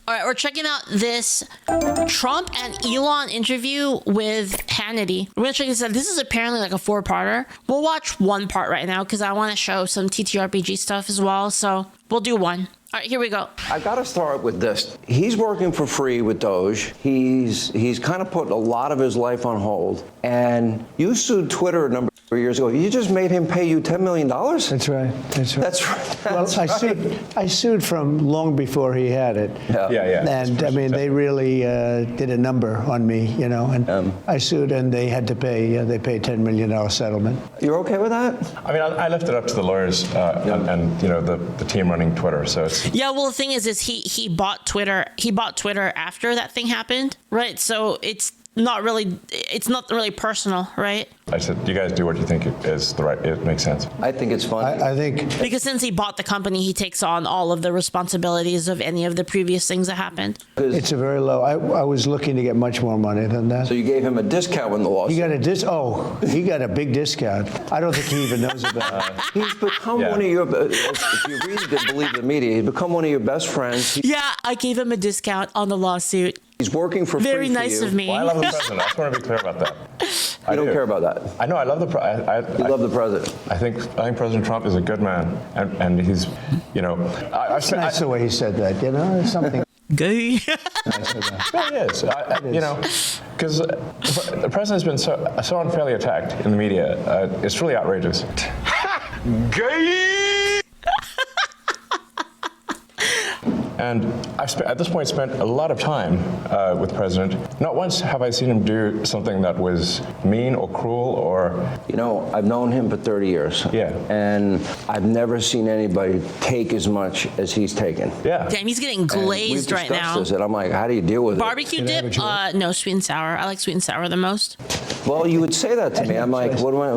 All right, we're checking out this Trump and Elon interview with Hannity. We're gonna check this out. This is apparently like a 4-parter. We'll watch one part right now because I want to show some TTRPG stuff as well. So we'll do one. All right, here we go. I got to start with this. He's working for free with DOGE. He's kind of put a lot of his life on hold. And you sued Twitter a number of years ago. You just made him pay you $10 million? That's right. That's right. That's right. Well, I sued from long before he had it. Yeah. And I mean, they really did a number on me, you know. And I sued, and they had to pay. They paid $10 million settlement. You're okay with that? I mean, I left it up to the lawyers and you know the team running Twitter. So it's Yeah, well, the thing is he bought Twitter. He bought Twitter after that thing happened, right? So it's not really personal, right? I said, you guys do what you think is the right. It makes sense. I think it's funny. I think Because since he bought the company, he takes on all of the responsibilities of any of the previous things that happened. it's a very low. I was looking to get much more money than that. So you gave him a discount when the lawsuit. He got he got a big discount. I don't think he even knows about it. He's become one of your, if you really believe the media, he's become one of your best friends. Yeah, I gave him a discount on the lawsuit. He's working for free Very nice for you. of me. Well, I love the president. I just want to be clear about that. I don't care about that. I know. I love the president. You love the president. I think President Trump is a good man, and he's, you know, It's nice the way he said that. You know, there's something. Gay. It is. You know, because the president's been so unfairly attacked in the media. It's really outrageous. Gay. And I've at this point spent a lot of time with the president. Not once have I seen him do something that was mean or cruel or... You know, I've known him for 30 years. Yeah. And I've never seen anybody take as much as he's taken. Yeah. Damn, he's getting glazed right now. This, and I'm like, how do you deal with Barbecue it? dip? No, sweet and sour. I like sweet and sour the most. Well, you would say that to me. I'm like, what am I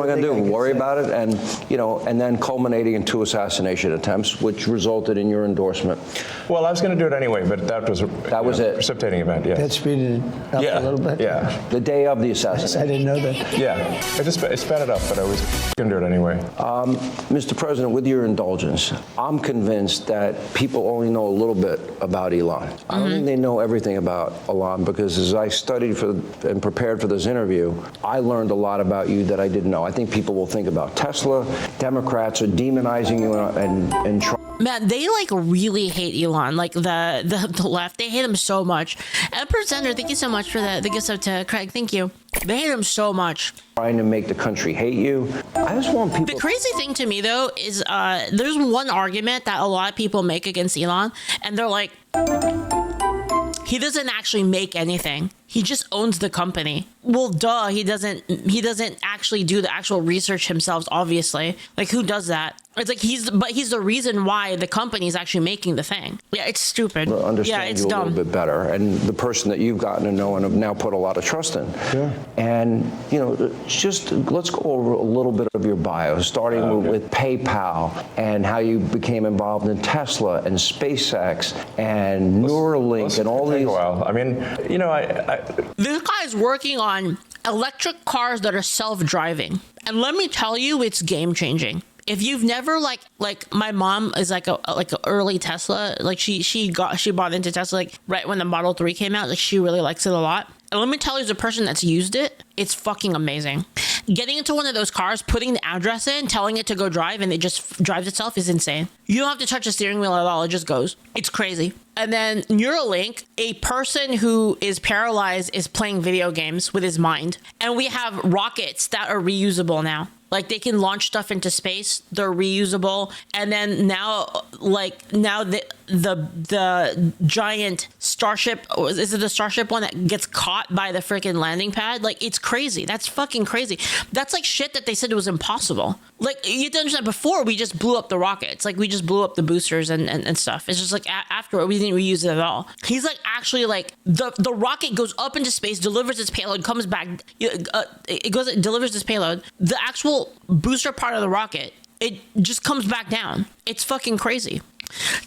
going to do? Worry about it? And, you know, and then culminating in 2 assassination attempts, which resulted in your endorsement. Well, I was going to do it anyway, but that was it. Precipitating event. Yeah. That speeded it up a little bit. Yeah. The day of the assassination. I didn't know that. Yeah. It sped it up, but I was going to do it anyway. Mr. President, with your indulgence, I'm convinced that people only know a little bit about Elon. I don't think they know everything about Elon, because as I studied and prepared for this interview, I learned a lot about you that I didn't know. I think people will think about Tesla. Democrats are demonizing you and trying. Man, they like really hate Elon, like the left. They hate him so much. Emperor Zender, thank you so much for the gift sub to Craig. Thank you. They hate him so much. Trying to make the country hate you. I just want people. The crazy thing to me though is there's one argument that a lot of people make against Elon, and they're like, he doesn't actually make anything. He just owns the company. Well, duh, he doesn't actually do the actual research himself, obviously. Like, who does that? It's like he's the reason why the company is actually making the thing. Yeah, it's stupid. Understand it's you a dumb. little bit better, and the person that you've gotten to know and have now put a lot of trust in. Yeah. And you know, just let's go over a little bit of your bio, starting with PayPal and how you became involved in Tesla and SpaceX and Neuralink and all these. A while. I mean, you know, This guy's working on electric cars that are self-driving, and let me tell you, it's game-changing. If you've never like my mom is like a early Tesla, like she bought into Tesla like right when the Model 3 came out. Like, she really likes it a lot. And let me tell you, as a person that's used it, it's fucking amazing. Getting into one of those cars, putting the address in, telling it to go drive, and it just drives itself is insane. You don't have to touch the steering wheel at all. It just goes. It's crazy. And then Neuralink, a person who is paralyzed is playing video games with his mind. And we have rockets that are reusable now. Like, they can launch stuff into space. They're reusable. And then now the giant Starship, is it the Starship one that gets caught by the freaking landing pad? Like, it's crazy. That's fucking crazy. That's like shit that they said it was impossible. Like, you have to understand, before we just blew up the rockets. Like, we just blew up the boosters and stuff. It's just like afterward, we didn't reuse it at all. He's like, actually, like, the rocket goes up into space, delivers its payload, comes back. It delivers its payload. The actual booster part of the rocket, it just comes back down. It's fucking crazy.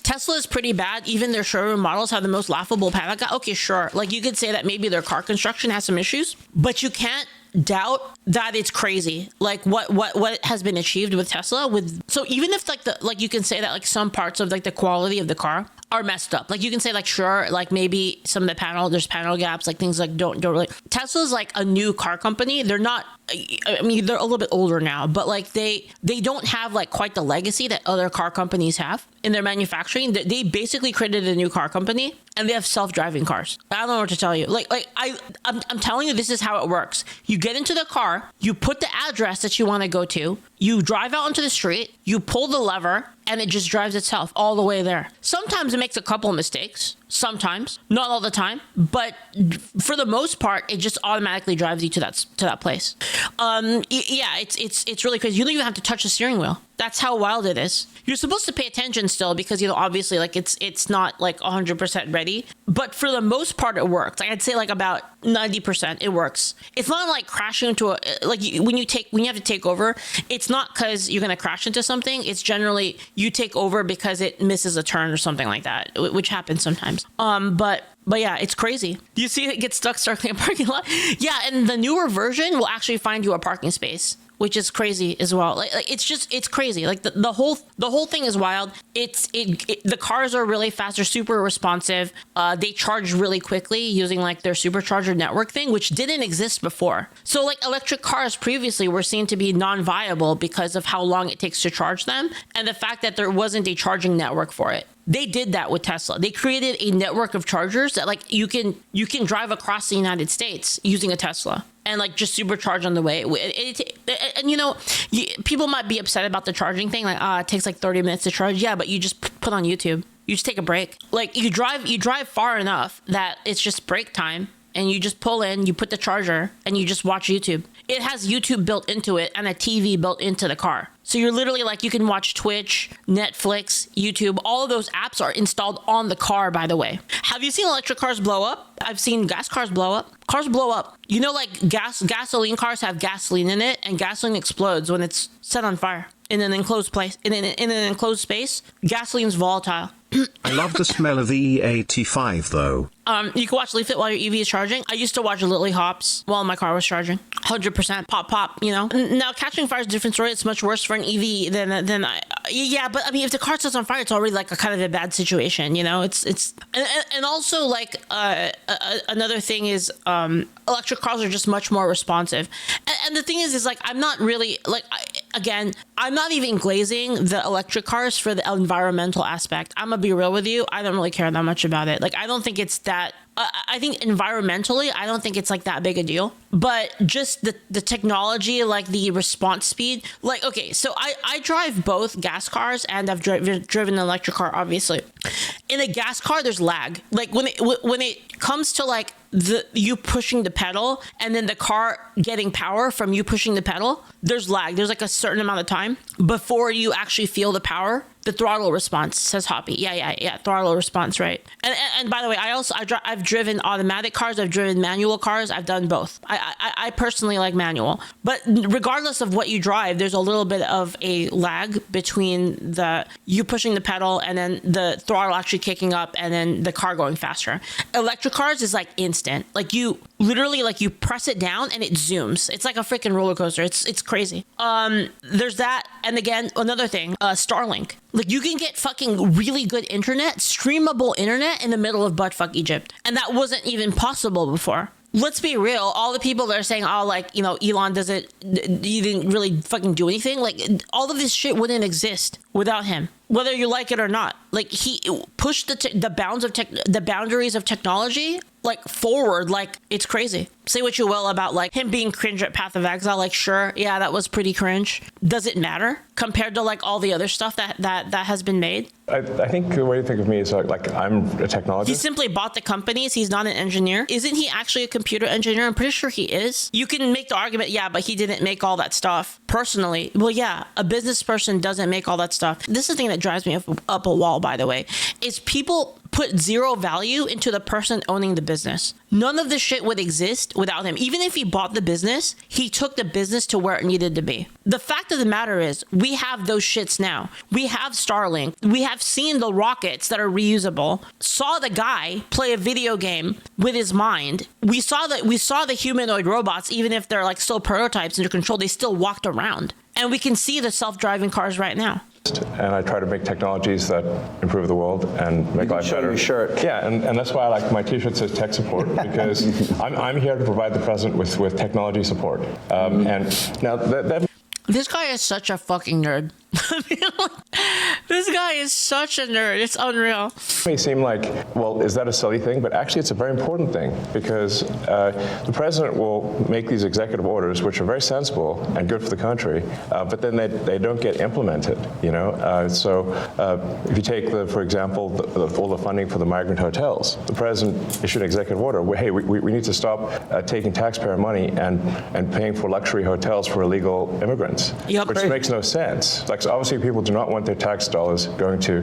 Tesla is pretty bad. Even their showroom models have the most laughable paddock. Okay, sure. Like, you could say that maybe their car construction has some issues, but you can't doubt that it's crazy. Like, what has been achieved with Tesla. So even if you can say that like some parts of like the quality of the car are messed up. Like you can say like, sure, like maybe some of there's panel gaps, like things like don't really. Tesla's like a new car company. They're not, I mean, they're a little bit older now, but like they don't have like quite the legacy that other car companies have in their manufacturing. They basically created a new car company and they have self-driving cars. I don't know what to tell you. I'm telling you, this is how it works. You get into the car, you put the address that you want to go to, you drive out onto the street, you pull the lever, and it just drives itself all the way there. Sometimes it makes a couple of mistakes. Sometimes, not all the time, but for the most part, it just automatically drives you to that place. Yeah, it's really crazy. You don't even have to touch the steering wheel. That's how wild it is. You're supposed to pay attention still because, you know, obviously like it's not like 100% ready, but for the most part it works. Like I'd say like about 90% it works. It's not like crashing into when you have to take over, it's not because you're going to crash into something. It's generally you take over because it misses a turn or something like that, which happens sometimes. But yeah, it's crazy. Do you see it get stuck in a parking lot? Yeah, and the newer version will actually find you a parking space, which is crazy as well. Like it's crazy. Like the whole thing is wild. The cars are really fast. They're super responsive. They charge really quickly using like their supercharger network thing, which didn't exist before. So like electric cars previously were seen to be non-viable because of how long it takes to charge them and the fact that there wasn't a charging network for it. They did that with Tesla. They created a network of chargers that like you can drive across the United States using a Tesla and like just supercharge on the way. And you know, people might be upset about the charging thing. Like, it takes like 30 minutes to charge. Yeah, but you just put on YouTube. You just take a break. Like you drive far enough that it's just break time. And you just pull in, you put the charger, and you just watch YouTube. It has YouTube built into it and a TV built into the car. So you're literally like, you can watch Twitch, Netflix, YouTube. All of those apps are installed on the car, by the way. Have you seen electric cars blow up? I've seen gas cars blow up. Cars blow up. You know, like gasoline cars have gasoline in it, and gasoline explodes when it's set on fire in an enclosed place. In an enclosed space, gasoline's volatile. I love the smell of E85 though. You can watch Leaflit while your EV is charging. I used to watch Lily Hops while my car was charging. 100% pop, you know. Now catching fire is a different story. It's much worse for an EV than yeah, but I mean, if the car sets on fire, it's already like a kind of a bad situation, you know. It's and also like another thing is electric cars are just much more responsive. And the thing is like I'm not really like I'm not even glazing the electric cars for the environmental aspect. I'm gonna be real with you. I don't really care that much about it. Like I don't think it's that. I think environmentally, I don't think it's like that big a deal. But just the technology, like the response speed, like okay, so I drive both gas cars and I've driven an electric car, obviously. In a gas car, there's lag. Like when it comes to like you pushing the pedal and then the car getting power from you pushing the pedal, there's lag. There's like a certain amount of time before you actually feel the power. The throttle response, says Hoppy. Yeah. Throttle response, right? And by the way, I've driven automatic cars. I've driven manual cars. I've done both. I personally like manual. But regardless of what you drive, there's a little bit of a lag between you pushing the pedal and then the throttle actually kicking up and then the car going faster. Electric cars is like instant. Like you literally like you press it down and it zooms. It's like a freaking roller coaster. It's crazy. There's that. And again, another thing, Starlink. Like you can get fucking really good internet, streamable internet in the middle of buttfuck Egypt. And that wasn't even possible before. Let's be real. All the people that are saying, oh, like, you know, Elon he didn't really fucking do anything. Like all of this shit wouldn't exist without him, whether you like it or not. Like he pushed the boundaries of technology like forward. Like it's crazy. Say what you will about like him being cringe at Path of Exile. Like sure, yeah, that was pretty cringe. Does it matter compared to like all the other stuff that has been made? I think the way to think of me is like I'm a technologist. He simply bought the companies. He's not an engineer. Isn't he actually a computer engineer? I'm pretty sure he is. You can make the argument, yeah, but he didn't make all that stuff personally. Well, yeah, a business person doesn't make all that stuff. This is the thing that drives me up a wall, by the way, is people put zero value into the person owning the business. None of this shit would exist without him. Even if he bought the business, he took the business to where it needed to be. The fact of the matter is, we have those shits now. We have Starlink. We have seen the rockets that are reusable. Saw the guy play a video game with his mind. We saw the humanoid robots, even if they're like still prototypes under control, they still walked around. And we can see the self-driving cars right now. and I try to make technologies that improve the world and make life show better. your shirt. Yeah, and that's why I like my T-shirt says tech support, because I'm here to provide the president with technology support. And now that This guy is such a fucking nerd. This guy is such a nerd. It's unreal. may seem like, well, is that a silly thing? But actually, it's a very important thing, because the president will make these executive orders, which are very sensible and good for the country, but then they don't get implemented. So if you take for example, all the funding for the migrant hotels, the president issued an executive order where, hey, we need to stop taking taxpayer money and paying for luxury hotels for illegal immigrants, Yep. which makes no sense. Like, so obviously, people do not want their tax dollars going to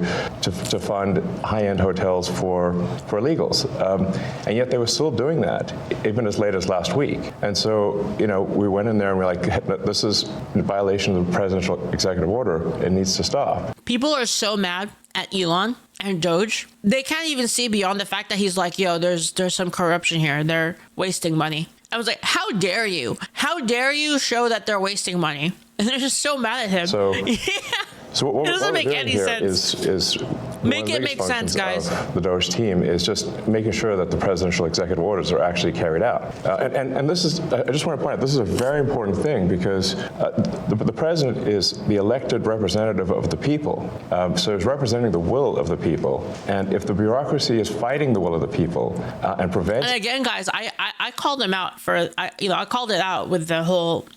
fund high-end hotels for illegals, and yet they were still doing that even as late as last week. And so, we went in there and we're like, this is in violation of the presidential executive order. It needs to stop. People are so mad at Elon and DOGE. They can't even see beyond the fact that he's like, yo, there's some corruption here. They're wasting money. I was like, how dare you? How dare you show that they're wasting money? And they're just so mad at him. So, so what It doesn't what make we're doing any here sense. is Make it make sense, guys. The DOGE team is just making sure that the presidential executive orders are actually carried out. And this is, I just want to point out, this is a very important thing, because the president is the elected representative of the people. So he's representing the will of the people. And if the bureaucracy is fighting the will of the people and prevents... And again, guys, I called him out for, I called it out with the whole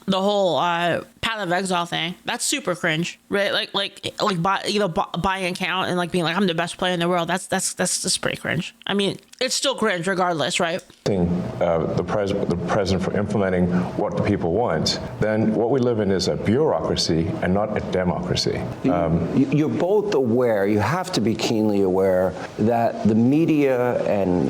path of exile thing. That's super cringe, right? Like buying an account and like being like, I'm the best player in the world. That's just pretty cringe. I mean, it's still cringe regardless, right? The president for implementing what the people want, then what we live in is a bureaucracy and not a democracy. You're both aware, you have to be keenly aware that the media and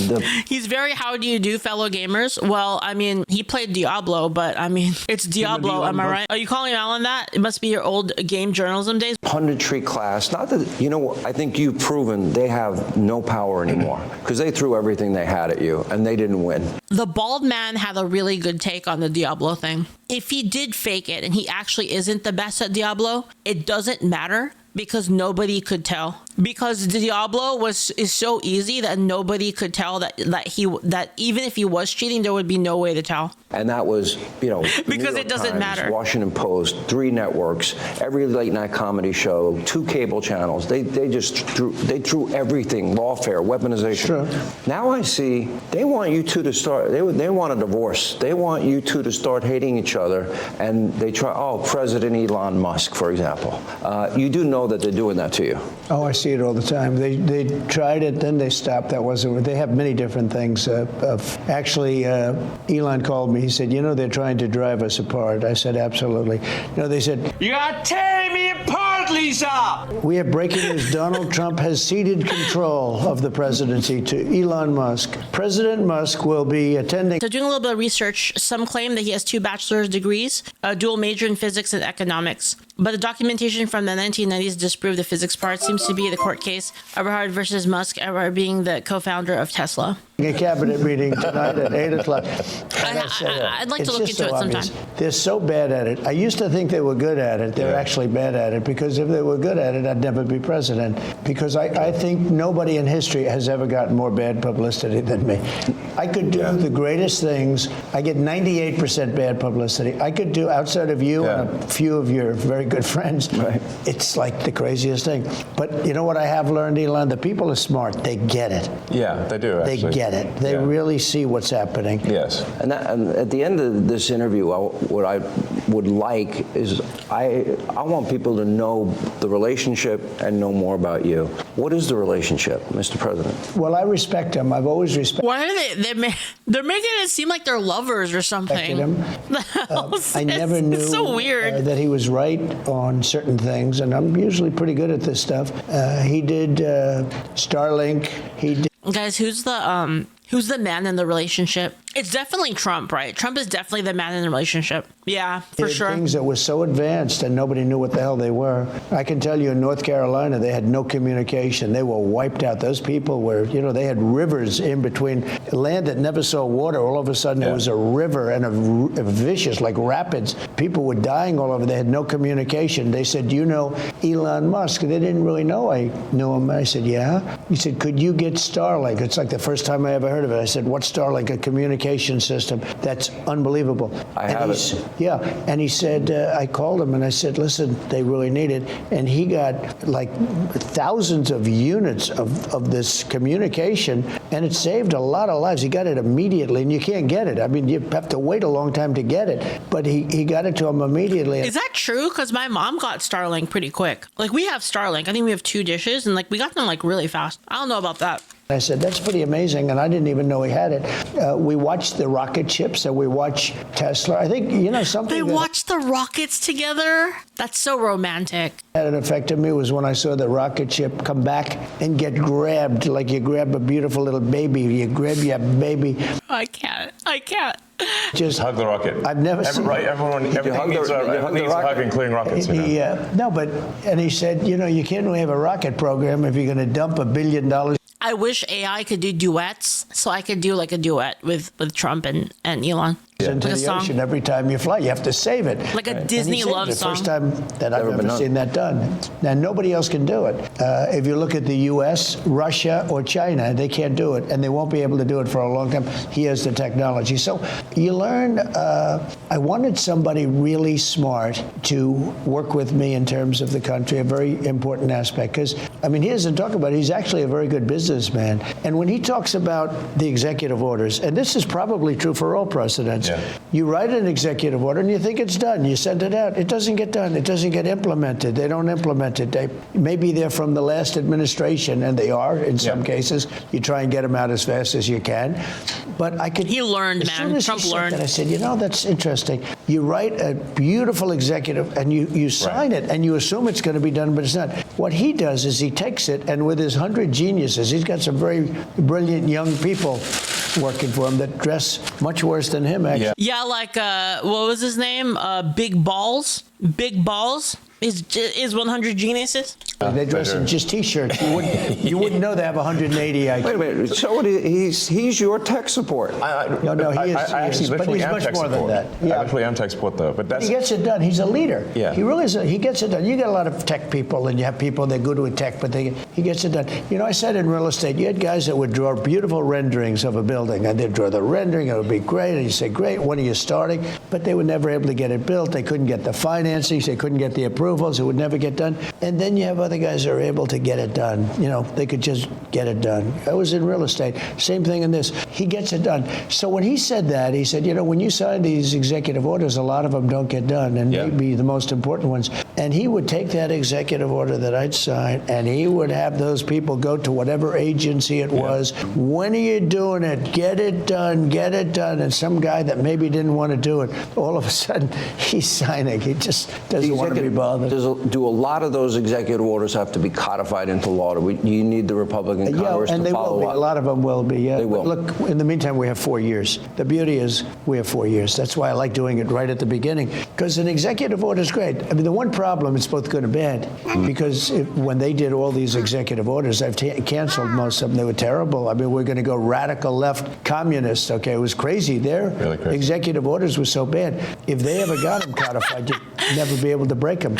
the... He's very how do you do, fellow gamers? Well, I mean, he played Diablo, but I mean, it's Diablo, am I right? Are you calling Alan that? It must be your old game journalism days. punditry class, not that, I think you've proven they have no power anymore, because they threw everything they had at you and they didn't win. The bald man had a really good take on the Diablo thing. If he did fake it and he actually isn't the best at Diablo, it doesn't matter, because nobody could tell. Because Diablo is so easy that nobody could tell that even if he was cheating, there would be no way to tell. And that was, because it doesn't matter. Washington Post, 3 networks, every late night comedy show, 2 cable channels. They threw everything, lawfare, weaponization. Sure. Now I see they want you two to start. They want a divorce. They want you two to start hating each other, and they try. Oh, President Elon Musk, for example. You do know that they're doing that to you. Oh, I see it all the time. They tried it, then they stopped. That wasn't. They have many different things. Actually, Elon called me. He said, they're trying to drive us apart. I said, absolutely. They said, You are tearing me apart, Lisa! we have breaking news. Donald Trump has ceded control of the presidency to Elon Musk. President Musk will be attending. So doing a little bit of research, some claim that he has 2 bachelor's degrees, a dual major in physics and economics. But the documentation from the 1990s disproved the physics part. Seems to be the court case. Everhard versus Musk, Everhard being the co-founder of Tesla. A cabinet meeting tonight at 8 o'clock. I'd like to look into it sometime. They're so bad at it. I used to think they were good at it. They're actually bad at it, because if they were good at it, I'd never be president. Because I think nobody in history has ever gotten more bad publicity than me. I could do the greatest things. I get 98% bad publicity. I could do, outside of you and a few of your very good friends, it's like the craziest thing. But you know what I have learned, Elon? The people are smart. They get it. Yeah, they do, actually. They get it. They really see what's happening. Yes. And at the end of this interview, what I would like is I want people to know the relationship and know more about you. What is the relationship, Mr. President? Well, I respect him. I've always respected Why are they're making it seem like they're lovers or something? him. I never knew It's so weird. that he was right on certain things, and I'm usually pretty good at this stuff. He did Starlink. He did. Guys, who's the Who's the man in the relationship? It's definitely Trump, right? Trump is definitely the man in the relationship. Yeah, for sure. Things that were so advanced and nobody knew what the hell they were. I can tell you in North Carolina, they had no communication. They were wiped out. Those people were, they had rivers in between. Land that never saw water, all of a sudden it was a river and a vicious, like rapids. People were dying all over. They had no communication. They said, do you know Elon Musk? They didn't really know I knew him. I said, yeah. He said, could you get Starlink? It's like the first time I ever heard of it. I said, what's Starlink? A communication system. That's unbelievable. I have it. Yeah, and he said, I called him and I said, listen, they really need it. And he got like thousands of units of this communication, and it saved a lot of lives. He got it immediately, and you can't get it. I mean, you have to wait a long time to get it, but he got it to him immediately. Is that true? Because my mom got Starlink pretty quick. Like, we have Starlink. I think we have 2 dishes, and like we got them like really fast. I don't know about that. I said, that's pretty amazing, and I didn't even know he had it. We watched the rocket ships, and we watched Tesla. I think, something They watched the rockets together? That's so romantic. That affected me was when I saw the rocket ship come back and get grabbed, like you grab a beautiful little baby. You grab your baby. I can't. Just hug the rocket. I've never seen. Right, everything needs a hug, including rockets. And he said, you can't really have a rocket program if you're going to dump $1 billion. I wish AI could do duets, so I could do like a duet with Trump and Elon. Into Like a the song. ocean every time you fly. You have to save it. Like a And Disney he said love the song. first time that I've ever seen that done. Now, nobody else can do it. If you look at the U.S., Russia, or China, they can't do it, and they won't be able to do it for a long time. He has the technology. So you learn, I wanted somebody really smart to work with me in terms of the country, a very important aspect. Because, he doesn't talk about it. He's actually a very good businessman. And when he talks about the executive orders, and this is probably true for all presidents, you write an executive order and you think it's done. You send it out. It doesn't get done. It doesn't get implemented. They don't implement it. Maybe they're from the last administration, and they are in some cases. You try and get them out as fast as you can. But I could. He learned, man. Trump learned. That, I said, that's interesting. You write a beautiful executive and you sign it and you assume it's going to be done, but it's not. What he does is he takes it, and with his 100 geniuses, he's got some very brilliant young people working for him that dress much worse than him, actually. Yeah, like, what was his name? Big Balls? Big Balls is 100 geniuses? They dress in just T-shirts. You wouldn't know they have 180 IQ. Wait a minute. So he's your tech support. No, he is. I actually but literally he's am much tech more support. than that. Yeah. I literally am tech support, though. But He gets it done. He's a leader. Yeah. He really is. He gets it done. You get a lot of tech people, and you have people that are good with tech, but he gets it done. I said in real estate, you had guys that would draw beautiful renderings of a building, and they'd draw the rendering. It would be great, and you say, great, when are you starting? But they were never able to get it built. They couldn't get the financing. They couldn't get the approvals. It would never get done. And then you have other guys that are able to get it done. They could just get it done. I was in real estate. Same thing in this. He gets it done. So when he said that, he said, when you sign these executive orders, a lot of them don't get done, and maybe the most important ones. And he would take that executive order that I'd sign, and he would have those people go to whatever agency it was. When are you doing it? Get it done. Get it done. And some guy that maybe didn't want to do it, all of a sudden, he's signing. He just doesn't want to be bothered. Do a lot of those executive orders have to be codified into law? You need the Republican Congress and to they follow will be. up. A lot of them will be. Yeah. They will. Look, in the meantime, we have 4 years. The beauty is we have 4 years. That's why I like doing it right at the beginning, because an executive order is great. The one problem, it's both good and bad, because when they did all these executive orders, I've canceled most of them. They were terrible. We're going to go radical left communists. Okay, it was crazy. Their executive orders were so bad. If they ever got them codified, you'd never be able to break them.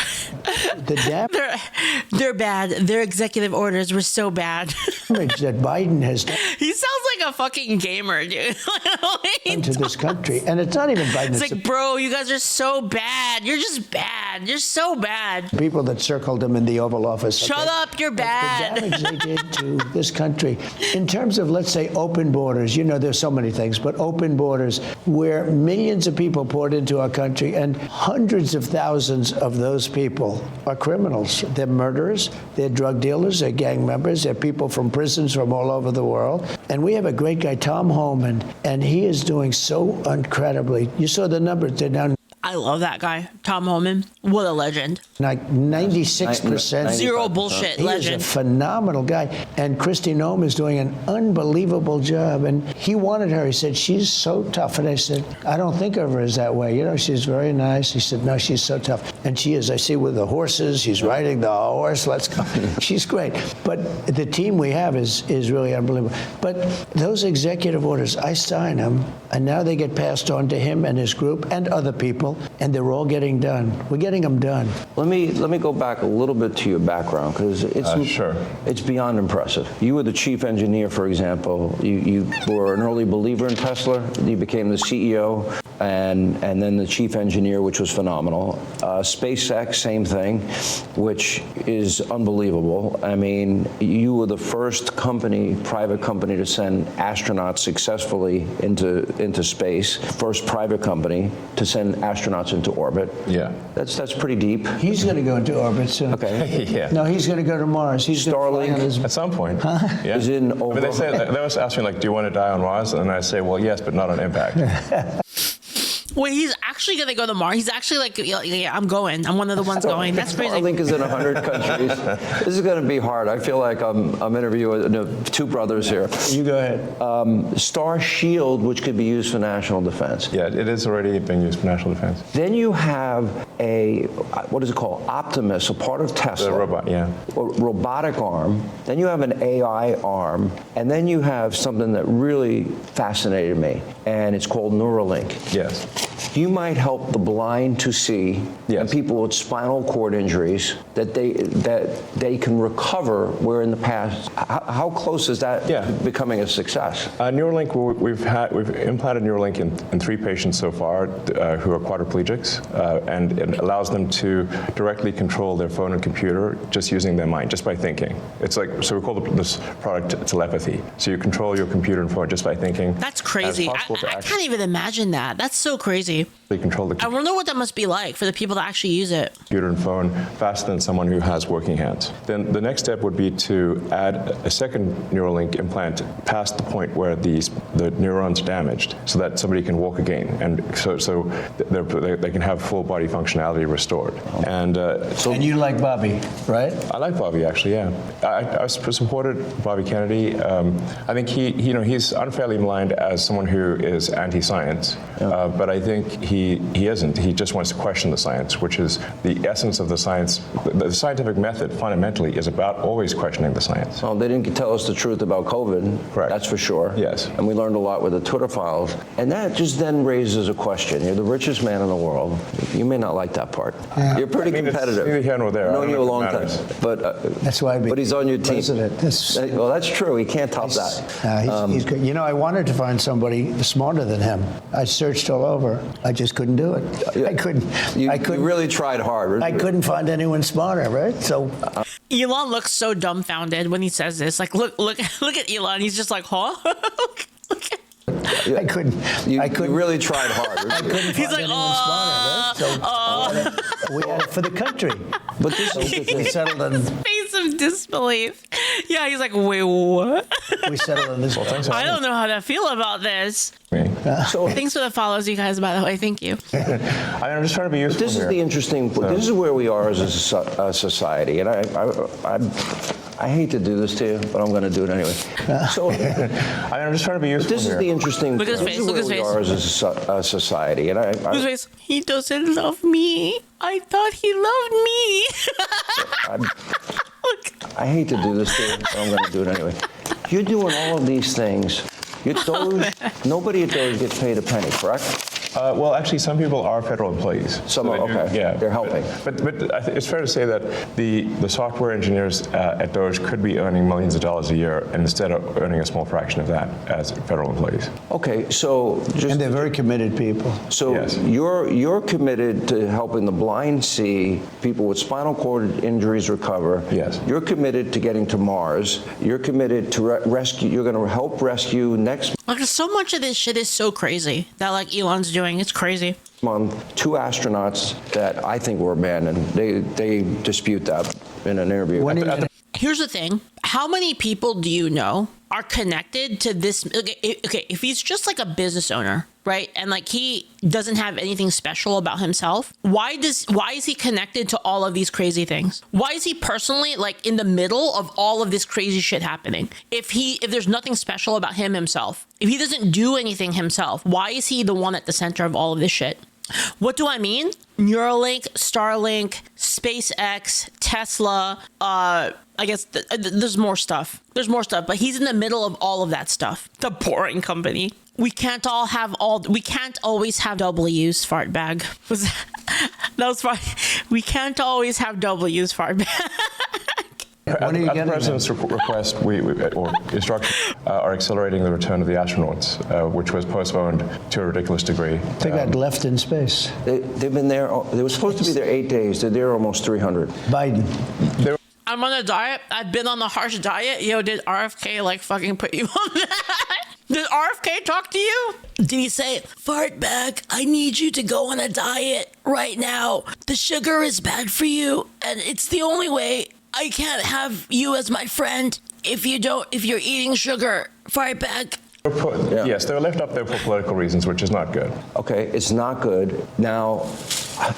They're bad. Their executive orders were so bad. That Biden has done He sounds like a fucking gamer, dude. to this country, and it's not even Biden. It's like, bro, you guys are so bad. You're just bad. You're so bad. People that circled him in the Oval Office. Shut up, you're bad. The damage they did to this country. In terms of, let's say, open borders, there's so many things, but open borders where millions of people poured into our country, and hundreds of thousands of those people are criminals. They're murderers, they're drug dealers, they're gang members, they're people from prisons from all over the world. And we have a great guy, Tom Homan, and he is doing so incredibly. You saw the numbers. They're down. I love that guy, Tom Homan. What a legend. Like 96%. Zero bullshit He legend. is a phenomenal guy. And Kristi Noem is doing an unbelievable job. And he wanted her. He said, she's so tough. And I said, I don't think of her as that way. You know, she's very nice. He said, no, she's so tough. And she is. I see with the horses. She's riding the horse. Let's go. She's great. But the team we have is really unbelievable. But those executive orders, I sign them. And now they get passed on to him and his group and other people. And they're all getting done. We're getting them done. Let me go back a little bit to your background, because it's beyond impressive. You were the chief engineer, for example. You were an early believer in Tesla. You became the CEO and then the chief engineer, which was phenomenal. SpaceX, same thing, which is unbelievable. I mean, you were the first private company to send astronauts successfully into space. First private company to send astronauts into orbit. Yeah. That's pretty deep. He's going to go into orbit soon. Okay. Yeah. No, he's going to go to Mars. He's Starlink At some point. Yeah. is in I over. mean, they always ask me, like, do you want to die on Mars? And I say, well, yes, but not on impact. Wait, he's actually going to go to Mars. He's actually like, yeah, I'm going. I'm one of the ones going. That's crazy. Starlink is in 100 countries. This is going to be hard. I feel like I'm interviewing two brothers here. You go ahead. Star Shield, which could be used for national defense. Yeah, it is already being used for national defense. Then you have what is it called? Optimus, a part of Tesla. The robot, yeah. A robotic arm. Then you have an AI arm. And then you have something that really fascinated me, and it's called Neuralink. Yes. You might help the blind to see, Yes. and people with spinal cord injuries that they can recover. Where in the past, how close is that becoming a success? Neuralink, we've implanted Neuralink in 3 patients so far who are quadriplegics, and it allows them to directly control their phone and computer just using their mind, just by thinking. It's like, so we call this product telepathy. So you control your computer and phone just by thinking. That's crazy. I can't even imagine that. That's so crazy. Control the I wonder what that must be like for the people that actually use it. computer and phone faster than someone who has working hands. Then the next step would be to add a second Neuralink implant past the point where the neurons are damaged, so that somebody can walk again, and so they can have full body functionality restored. And And you like Bobby, right? I like Bobby, actually. Yeah, I supported Bobby Kennedy. I think he's unfairly maligned as someone who is anti-science, but I think he isn't. He just wants to question the science, which is the essence of the science. The scientific method fundamentally is about always questioning the science. Well, they didn't tell us the truth about COVID. Correct. That's for sure. Yes. And we learned a lot with the Twitter files. And that just then raises a question. You're the richest man in the world. You may not like that part. You're pretty competitive. It's neither here nor there. I've known you a long if it time. matters. But That's why I but he's on your team. president. Well, that's true. He can't top that. He's good. You know, I wanted to find somebody smarter than him. I searched all over. I just couldn't do it. I couldn't. You I couldn't. really tried hard. I couldn't find anyone smarter, right? So Elon looks so dumbfounded when he says this. Like, look at Elon. He's just like, huh? Look at- I couldn't. You I really tried hard. I couldn't He's find like, anyone smarter, right? So we had it for the country. But this is the We thing. settled on. face of disbelief. Yeah, he's like, wait, what? We settled on this. I don't know how to feel about this. So Thanks for the follows, you guys, by the way. Thank you. I'm just trying to be useful this is here. the interesting. This is where we are as a society, and I hate to do this to you, but I'm going to do it anyway. So I'm just trying to be useful this is here. the interesting. Look at his this face, is look where at his we face. are as a society, and His face, he doesn't love me. I thought he loved me. Look. I hate to do this to you, but I'm going to do it anyway. You're doing all of these things. Nobody at DOGE gets paid a penny, correct? Well, actually, some people are federal employees. Some are, they do- okay. Yeah, They're helping. But I think it's fair to say that the software engineers at DOGE could be earning millions of dollars a year, and instead of earning a small fraction of that as federal employees. Okay, so just And they're very committed people. so Yes. you're committed to helping the blind see, people with spinal cord injuries recover. Yes. You're committed to getting to Mars. You're committed to rescue. You're going to help rescue next Like, so much of this shit is so crazy that, like, Elon's doing. It's crazy. month 2 astronauts that I think were abandoned. They dispute that in an interview. When are you gonna- Here's the thing. How many people do you know are connected to this. Okay, if he's just like a business owner, right, and like he doesn't have anything special about himself, why is he connected to all of these crazy things? Why is he personally like in the middle of all of this crazy shit happening? If there's nothing special about himself, if he doesn't do anything himself, why is he the one at the center of all of this shit? What do I mean? Neuralink, Starlink, SpaceX, Tesla, I guess there's more stuff. But he's in the middle of all of that stuff. The boring company. We can't always have W's, fart bag. That was fine. We can't always have W's, fart bag. At the president's request, or instruction, are accelerating the return of the astronauts, which was postponed to a ridiculous degree. They got left in space. They've been there. They were supposed to be there 8 days. They're there almost 300. Biden. I'm on a diet. I've been on the harsh diet. Yo, did RFK like fucking put you on that? Did RFK talk to you? Did he say, fart bag, I need you to go on a diet right now. The sugar is bad for you, and it's the only way. I can't have you as my friend if you're eating sugar. Fart bag. Yes, they were left up there for political reasons, which is not good. Okay, it's not good. Now,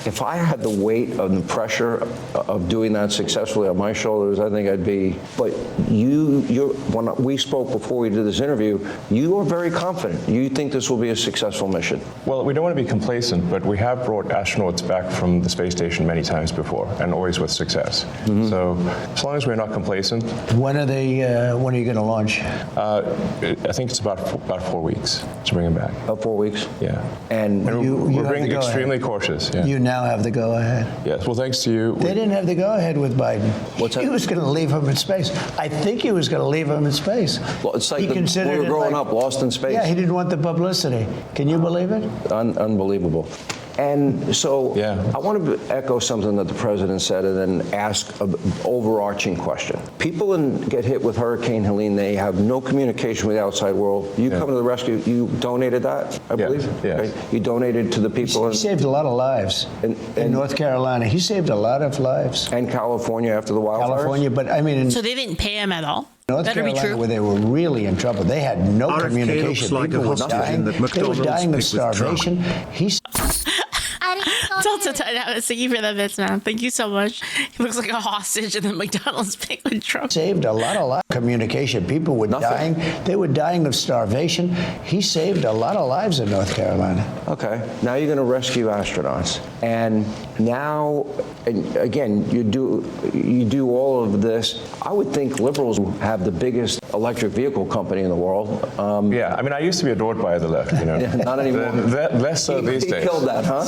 if I had the weight of the pressure of doing that successfully on my shoulders, I think I'd be. But when we spoke before we did this interview, you are very confident. You think this will be a successful mission. Well, we don't want to be complacent, but we have brought astronauts back from the space station many times before, and always with success. Mm-hmm. So, as long as we're not complacent. When are you going to launch? I think it's about 4 weeks to bring them back. About 4 weeks? Yeah. And we're being extremely cautious. Yeah. You now have the go-ahead. Yes. Well, thanks to you. They didn't have the go-ahead with Biden. What's that? He was going to leave him in space. I think he was going to leave him in space. Well, it's like we were growing up, lost in space. Yeah, he didn't want the publicity. Can you believe it? Unbelievable. And so yeah. I want to echo something that the president said and then ask an overarching question. People get hit with Hurricane Helene, they have no communication with the outside world. You come to the rescue, you donated that, I believe? Yes. Right? You donated to the people. He saved a lot of lives in North Carolina. He saved a lot of lives. And California after the wildfires? California, but I mean... So they didn't pay him at all? North Carolina, where they were really in trouble. They had no RFK communication. Looks like People a were dying. They were dying of starvation. Thank you for that bits, man. Thank you so much. He looks like a hostage in the McDonald's pick with Trump. Saved a lot of communication. People were dying. They were dying of starvation. He saved a lot of lives in North Carolina. Okay. Now you're going to rescue astronauts. And now, again, you do all of this. I would think liberals have the biggest electric vehicle company in the world. Yeah. I mean, I used to be adored by the left, you know. Yeah, not anymore. Less so these days. He killed that, huh?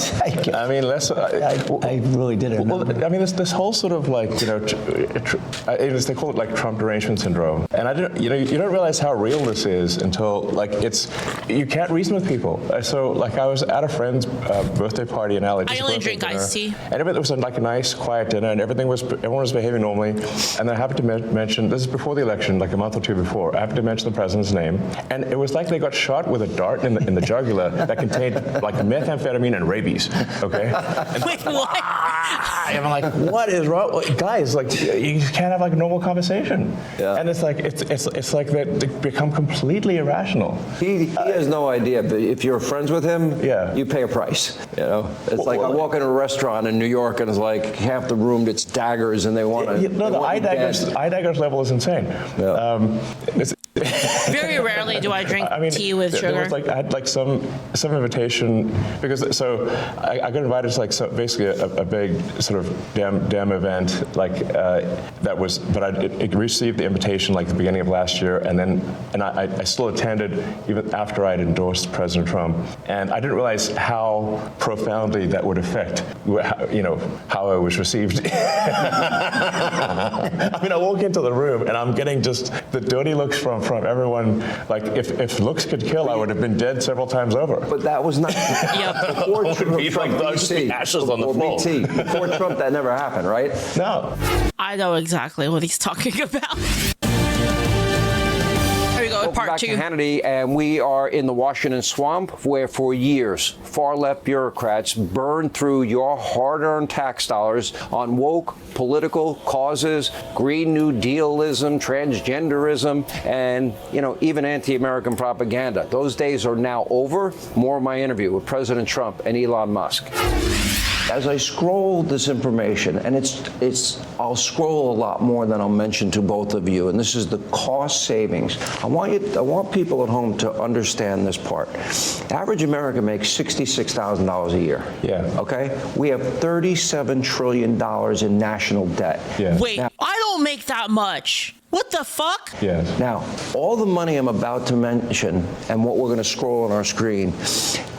I mean, less. I really didn't. Well, I mean, this whole sort of like, you know, they call it like Trump derangement syndrome, and I didn't, you know, you don't realize how real this is until like you can't reason with people. So like I was at a friend's birthday party in LA. I only drink iced tea. And it was like a nice, quiet dinner, and everyone was behaving normally. And then I happened to mention, this is before the election, like a month or two before. I happened to mention the president's name, and it was like they got shot with a dart in the jugular that contained like methamphetamine and rabies. Okay. And wait, what? I'm like, what is wrong, guys? Like, you can't have like a normal conversation. Yeah. And it's like it's like they become completely irrational. He has no idea, but if you're friends with him, yeah, you pay a price. You know, it's like I walk in a restaurant in New York and it's like half the room it's daggers and they want to. No, the eye daggers level is insane. Yeah. Very rarely do I drink tea with sugar. There was like I had like some invitation because I got invited to like basically a big sort of damn event like that was, but I received the invitation like the beginning of last year, and I still attended even after I had endorsed President Trump, and I didn't realize how profoundly that would affect how I was received. I mean, I walk into the room and I'm getting just the dirty looks from everyone. Like if looks could kill, I would have been dead several times over. But that was not before Trump. Ashes on the floor. Before Trump, that never happened, right? No. I know exactly what he's talking about. Here we go, part Dr. too. Hannity, and we are in the Washington swamp, where for years far-left bureaucrats burned through your hard-earned tax dollars on woke political causes, Green New Dealism, transgenderism, and even anti-American propaganda. Those days are now over. More of my interview with President Trump and Elon Musk. As I scroll this information, and I'll scroll a lot more than I'll mention to both of you, and this is the cost savings. I want people at home to understand this part. Average American makes $66,000 a year. Yeah. Okay? We have $37 trillion in national debt. Yeah. Wait, Now, I don't make that much. What the fuck? Yeah. Now, all the money I'm about to mention and what we're going to scroll on our screen,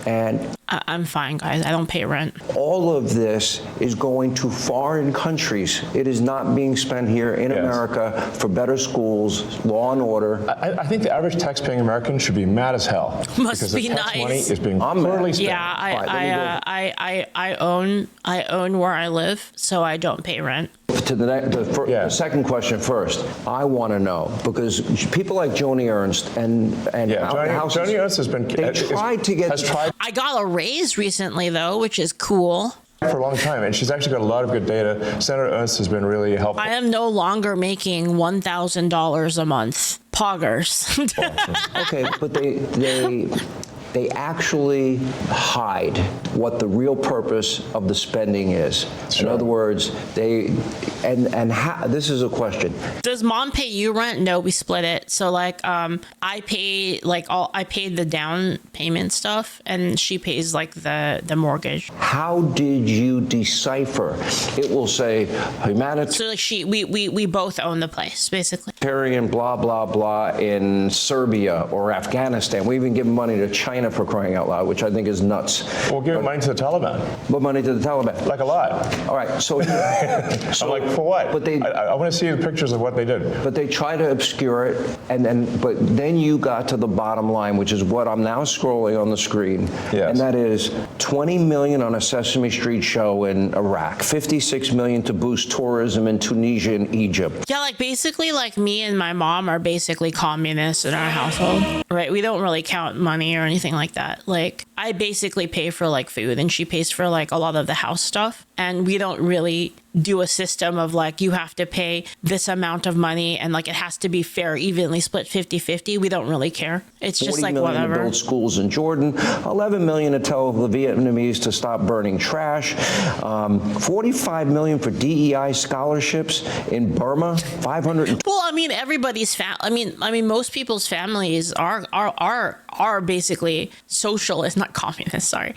and I'm fine, guys. I don't pay rent. all of this is going to foreign countries. It is not being spent here in America for better schools, law and order. I think the average tax-paying American should be mad as hell. Must because be the tax nice. money is being I'm mad. poorly spent. Yeah, Right, I own where I live, so I don't pay rent. To the second question first, I want to know, because people like Joni Ernst and Joni Ernst has been. They tried to get. Has tried I got a raise recently, though, which is cool. for a long time, and she's actually got a lot of good data. Senator Ernst has been really helpful. I am no longer making $1,000 a month. Poggers. Okay, but they actually hide what the real purpose of the spending is. Sure. In other words, this is a question. Does mom pay you rent? No, we split it. So I paid the down payment stuff, and she pays the mortgage. How did you decipher? It will say humanitarian, So we both own the place basically. blah blah blah in Serbia or Afghanistan. We even give money to China for crying out loud, which I think is nuts. We'll give money to the Taliban. But money to the Taliban. Like a lot. All right, so I'm like, for what? But I want to see the pictures of what they did. But they try to obscure it, but then you got to the bottom line, which is what I'm now scrolling on the screen, Yes. and that is $20 million on a Sesame Street show in Iraq, $56 million to boost tourism in Tunisia and Egypt. Yeah, basically me and my mom are basically communists in our household, right? We don't really count money or anything like that. I basically pay for food, and she pays for a lot of the house stuff, and we don't really do a system of you have to pay this amount of money and it has to be fair, evenly split 50-50. We don't really care. It's just $40 million whatever. to build schools in Jordan, $11 million to tell the Vietnamese to stop burning trash, $45 million for DEI scholarships in Burma, $500. Well, everybody's most people's families are basically socialist, not communist. Sorry,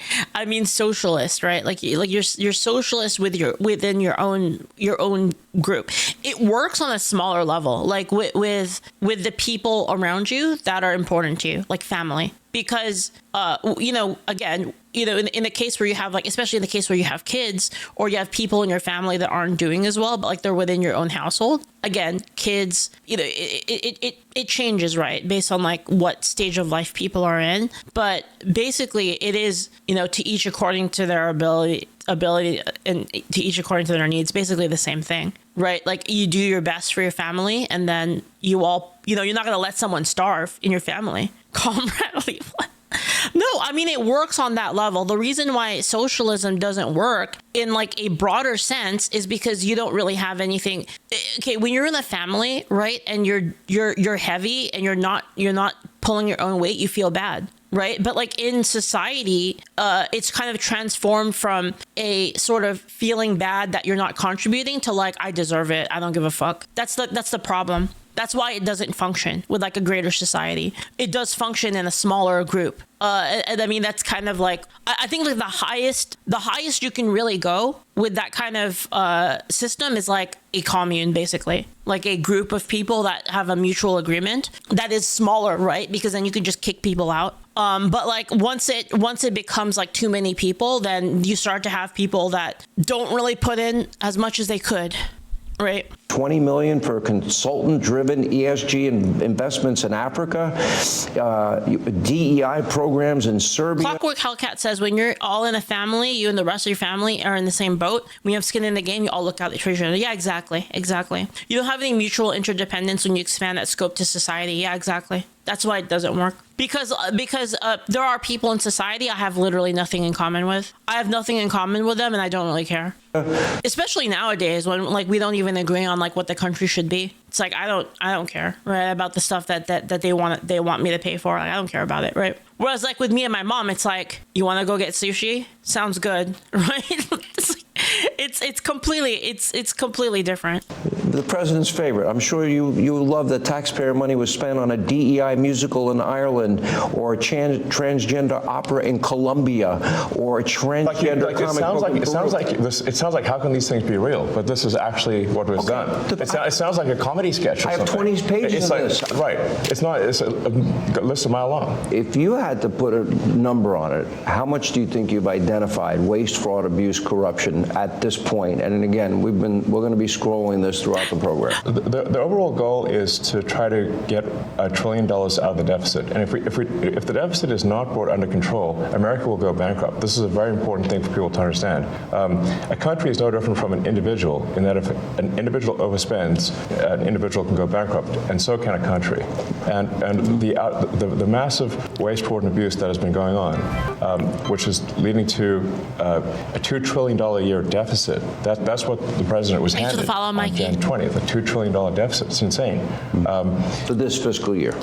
socialist, right? You're socialist within your own group. It works on a smaller level, with the people around you that are important to you, like family. Because, again, in the case where you have especially in the case where you have kids or you have people in your family that aren't doing as well, but they're within your own household. Again, kids, it changes, right? Based on what stage of life people are in. But basically it is, to each according to their ability and to each according to their needs, basically the same thing, right? You do your best for your family, and then you all, you're not going to let someone starve in your family. Comrade Leaflit. No, it works on that level. The reason why socialism doesn't work in a broader sense is because you don't really have anything. Okay, when you're in a family, right, and you're heavy and you're not pulling your own weight, you feel bad. Right. But in society, it's kind of transformed from a sort of feeling bad that you're not contributing to I deserve it. I don't give a fuck. That's the problem. That's why it doesn't function with a greater society. It does function in a smaller group. And that's kind of I think the highest you can really go with that kind of system is a commune, basically, a group of people that have a mutual agreement that is smaller, right? Because then you can just kick people out. But once it becomes too many people, then you start to have people that don't really put in as much as they could. Right. $20 million for consultant-driven ESG investments in Africa, DEI programs in Serbia. Clockwork Hellcat says when you're all in a family, you and the rest of your family are in the same boat. When you have skin in the game, you all look out for each other. Yeah, exactly. You don't have any mutual interdependence when you expand that scope to society. Yeah, exactly. That's why it doesn't work. Because there are people in society I have literally nothing in common with. I have nothing in common with them, and I don't really care. Especially nowadays, when like we don't even agree on like what the country should be. It's like I don't care, right, about the stuff that they want me to pay for. Like, I don't care about it, right? Whereas like with me and my mom, it's like, you want to go get sushi? Sounds good, right? It's completely different. The president's favorite. I'm sure you love that taxpayer money was spent on a DEI musical in Ireland, or a transgender opera in Colombia, or a transgender comic book. It sounds like how can these things be real? But this is actually what was done. It sounds like a comedy sketch. Or I have something. 20 pages of this. Right. It's not. It's a list a mile long. If you had to put a number on it, how much do you think you've identified waste, fraud, abuse, corruption at this point? And again, we're going to be scrolling this throughout the program. The overall goal is to try to get $1 trillion out of the deficit. And if the deficit is not brought under control, America will go bankrupt. This is a very important thing for people to understand. A country is no different from an individual in that if an individual overspends, an individual can go bankrupt, and so can a country. And the massive waste, fraud, and abuse that has been going on, which is leading to a $2 trillion a year deficit. That's what the president was handed on Jan 20th, a $2 trillion deficit. It's insane. For this fiscal year.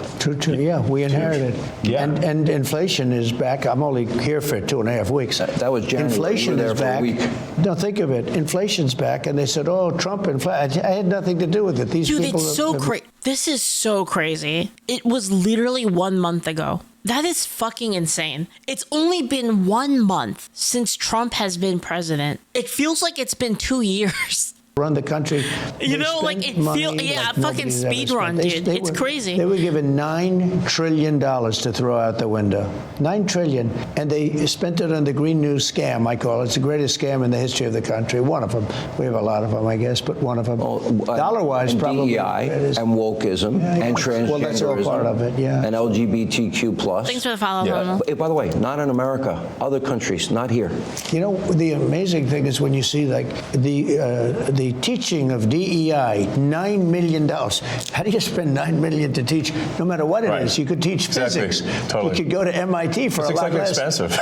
Yeah, we inherited. Yeah. And inflation is back. I'm only here for 2.5 weeks. That was January. Inflation You were there is for a back. week. No, think of it. Inflation's back, and they said, "Oh, Trump inflation." I had nothing to do with it. These Dude, people. it's so crazy. This is so crazy. It was literally 1 month ago. That is fucking insane. It's only been 1 month since Trump has been president. It feels like it's been 2 years. Run the country. You know, like it feels, fucking speed run, dude. It's crazy. They were given $9 trillion to throw out the window. $9 trillion. And they spent it on the Green New scam, I call it. It's the greatest scam in the history of the country. One of them. We have a lot of them, I guess, but one of them. Dollar-wise, and probably. DEI and wokeism and transgenderism. Well, that's all part of it, yeah. And LGBTQ+. Thanks for the follow, By the way, not in America. Other countries, not here. You know, the amazing thing is when you see like the teaching of DEI, $9 million. How do you spend $9 million to teach? No matter what it is, you could teach physics. Totally. You could go to MIT for a lot less. Expensive.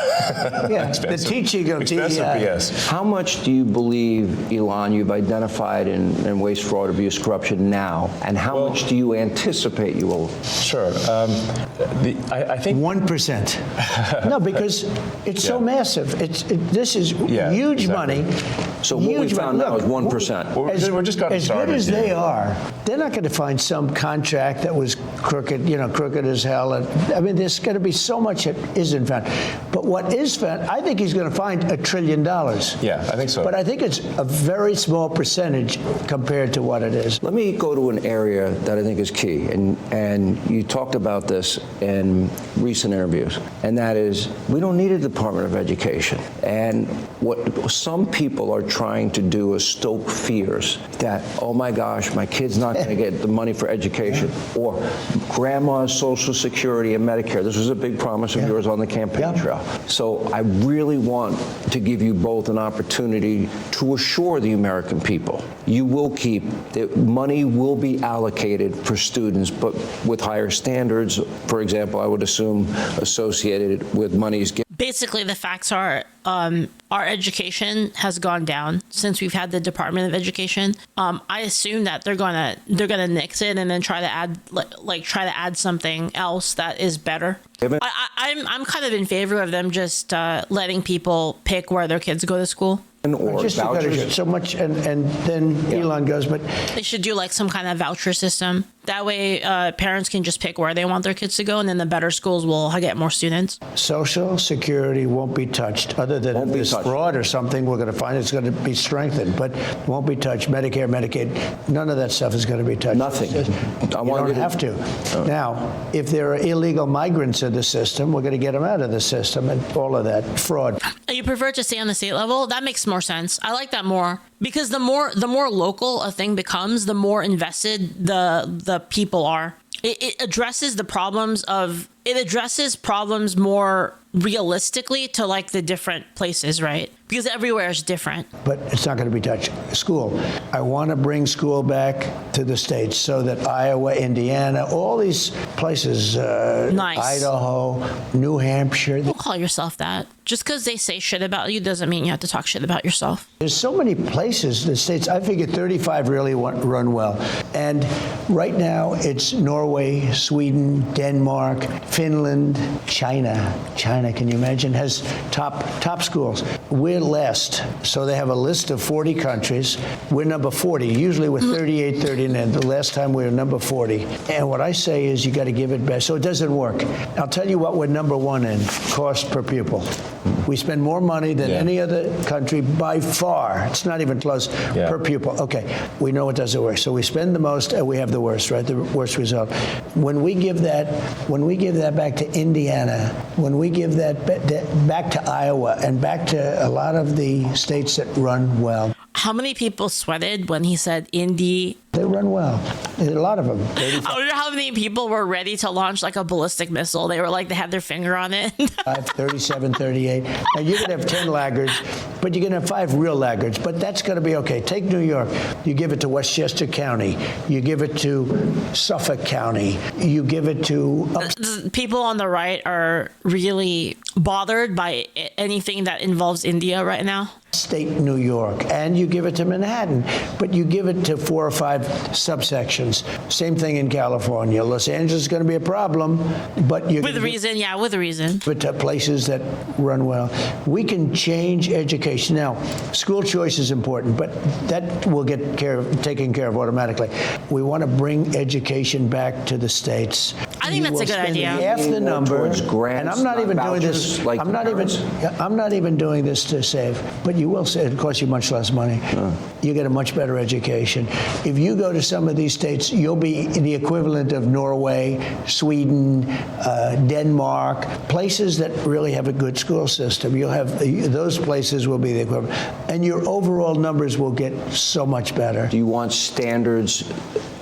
Yeah, Expensive. the teaching of Expensive DEI. BS. How much do you believe, Elon, you've identified in waste, fraud, abuse, corruption now, and how much do you anticipate you will? Sure. I think 1%. No, because it's so massive. This is huge money. So what we found now is 1%. We're just got as started. Good as they are, they're not going to find some contract that was crooked, crooked as hell. I mean, there's going to be so much that isn't found. But what is found, I think he's going to find $1 trillion. Yeah, I think so. But I think it's a very small percentage compared to what it is. Let me go to an area that I think is key, and you talked about this in recent interviews, and that is we don't need a Department of Education. And what some people are trying to do is stoke fears that, oh my gosh, my kid's not going to get the money for education, or grandma's Social Security and Medicare. This was a big promise of yours on the campaign trail. So I really want to give you both an opportunity to assure the American people you will keep, that money will be allocated for students, but with higher standards, for example, I would assume associated with monies given. Basically, the facts are our education has gone down since we've had the Department of Education. I assume that they're gonna nix it and then try to add something else that is better. I'm kind of in favor of them just letting people pick where their kids go to school. Or just vouchers. so much, and then Elon goes, but they should do like some kind of voucher system. That way, parents can just pick where they want their kids to go, and then the better schools will get more students. Social Security won't be touched, other than if there's fraud or something. We're going to find it's going to be strengthened, but won't be touched. Medicare, Medicaid, none of that stuff is going to be touched. Nothing. You don't have to. Now, if there are illegal migrants in the system, we're going to get them out of the system, and all of that fraud. You prefer to stay on the state level? That makes more sense. I like that more. Because the more local a thing becomes, the more invested the people are. It addresses the problems more realistically to like the different places, right? Because everywhere is different. But it's not going to be touched. School. I want to bring school back to the states so that Iowa, Indiana, all these places, Nice. Idaho, New Hampshire. Don't call yourself that. Just because they say shit about you doesn't mean you have to talk shit about yourself. There's so many places, the states. I figure 35 really run well. And right now it's Norway, Sweden, Denmark, Finland, China. China, can you imagine, has top schools. We're last. So they have a list of 40 countries. We're number 40. Usually we're 38, 39. The last time we were number 40. And what I say is you got to give it back. So it doesn't work. I'll tell you what we're number one in, cost per pupil. We spend more money than any other country by far. It's not even close per pupil. Okay, we know it doesn't work. So we spend the most and we have the worst, right? The worst result. When we give that back to Indiana, when we give that back to Iowa and back to a lot of the states that run well. How many people sweated when he said Indy? They run well. A lot of them. I wonder how many people were ready to launch like a ballistic missile. They were like, they had their finger on it. 37, 38. And you're going to have 10 laggards, but you're going to have 5 real laggards. But that's going to be okay. Take New York. You give it to Westchester County. You give it to Suffolk County. You give it to... People on the right are really bothered by anything that involves India right now. State New York, and you give it to Manhattan, but you give it to 4 or 5 subsections. Same thing in California. Los Angeles is going to be a problem, but you with reason, with reason. But to places that run well, we can change education. Now, school choice is important, but that will get taken care of automatically. We want to bring education back to the states. I think that's a good idea. Half the number, and I'm not even doing this. Like I'm not even doing this to save, but you will say it costs you much less money. You get a much better education. If you go to some of these states, you'll be the equivalent of Norway, Sweden, Denmark, places that really have a good school system. You'll have those places will be the equivalent, and your overall numbers will get so much better. Do you want standards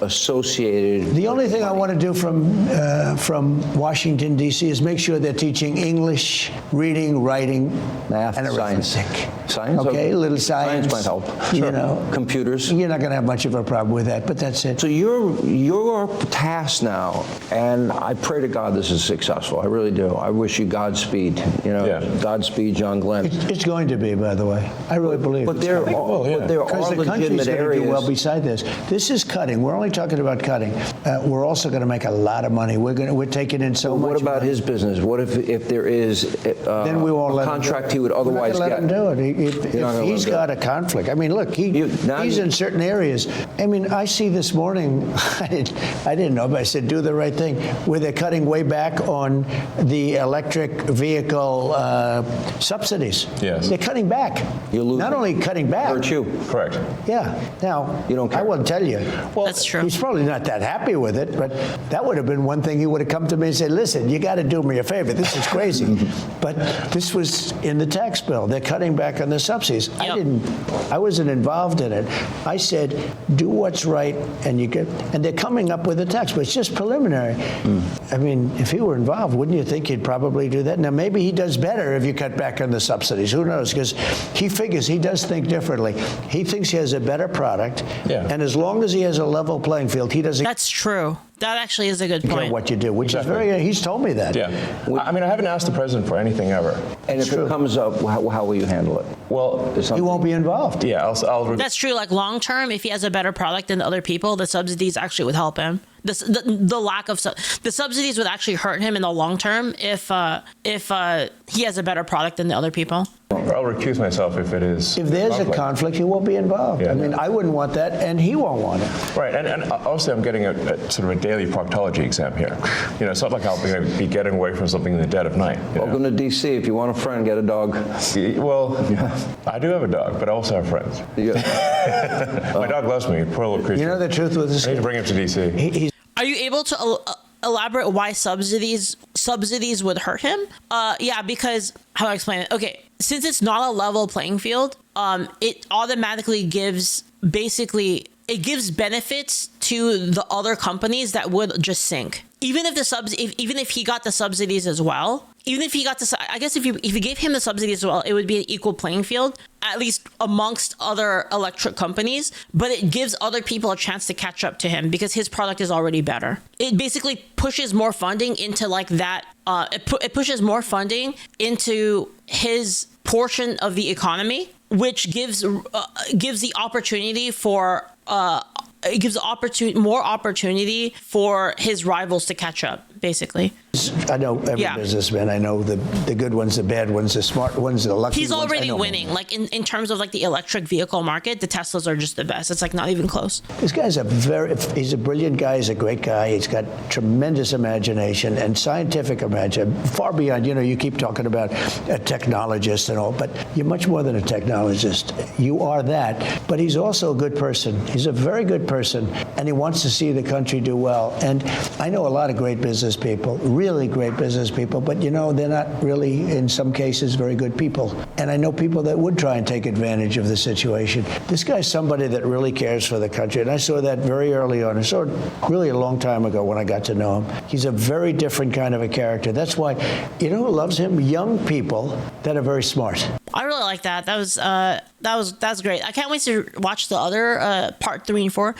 associated? The only thing I want to do from Washington, D.C. is make sure they're teaching English, reading, writing, math, and science. arithmetic. Science? Okay, a little science. Science might help. You Sure. know, computers. You're not going to have much of a problem with that, but that's it. So your task now, and I pray to God this is successful. I really do. I wish you Godspeed. Godspeed, John Glenn. It's going to be, by the way. I really believe. But it's there coming. are, there Because are the country's legitimate going to do areas. well beside this. This is cutting. We're only talking about cutting. We're also going to make a lot of money. We're taking in so much. What about money. his business? What if there is Then we won't a let contract he would otherwise We're not get? going to let him do it. If he's got a conflict. I mean, look, he's in certain areas. I mean, I see this morning, I didn't know, but I said, do the right thing, where they're cutting way back on the electric vehicle subsidies. Yes. They're cutting back. You're losing. Not only cutting back. Hurt you. Correct. Yeah. Now, You don't care. I won't tell you. Well, That's true. He's probably not that happy with it, but that would have been one thing he would have come to me and said, listen, you got to do me a favor. This is crazy. But this was in the tax bill. They're cutting back on the subsidies. I wasn't involved in it. I said, do what's right, and they're coming up with a tax, but it's just preliminary. I mean, if he were involved, wouldn't you think he'd probably do that? Now, maybe he does better if you cut back on the subsidies. Who knows? Because he figures he does think differently. He thinks he has a better product, and as long as he has a level playing field, he doesn't That's true. That actually is a good care point. what you do, which is very, he's told me that. Yeah. I mean, I haven't asked the president for anything ever. And if it comes up, how will you handle it? Well, He won't be involved. yeah, I'll That's true. Like long term, if he has a better product than other people, the subsidies actually would help him. The lack of the subsidies would actually hurt him in the long term if he has a better product than the other people. I'll recuse myself if it is. If there's a conflict, he won't be involved. Yeah. I mean, I wouldn't want that, and he won't want it. Right, and also I'm getting a sort of a daily proctology exam here. You know, it's not like I'll be getting away from something in the dead of night. Welcome to D.C. If you want a friend, get a dog. Well, I do have a dog, but I also have friends. My dog loves me, poor little creature. You know the truth with this I need to bring him to D.C. He's Are you able to elaborate why subsidies would hurt him? Yeah, because how do I explain it? Okay, since it's not a level playing field, it automatically gives benefits to the other companies that would just sink. Even if he got the subsidies as well, even if he got to, I guess if you gave him the subsidy as well, it would be an equal playing field, at least amongst other electric companies. But it gives other people a chance to catch up to him because his product is already better. It basically pushes more funding into like that. It pushes more funding into his portion of the economy, which gives the opportunity for more opportunity for his rivals to catch up, basically. I know every businessman. I know the good ones, the bad ones, the smart ones, the lucky ones. He's already winning. Like in terms of like the electric vehicle market, the Teslas are just the best. It's like not even close. This guy's he's a brilliant guy. He's a great guy. He's got tremendous imagination and scientific imagination, far beyond, you keep talking about a technologist and all, but you're much more than a technologist. You are that. But he's also a good person. He's a very good person, and he wants to see the country do well. And I know a lot of great business people, really great business people, but they're not really, in some cases, very good people. And I know people that would try and take advantage of the situation. This guy's somebody that really cares for the country, and I saw that very early on. I saw it really a long time ago when I got to know him. He's a very different kind of a character. That's why, who loves him? Young people that are very smart. I really like that. That's great. I can't wait to watch the other part 3 and 4.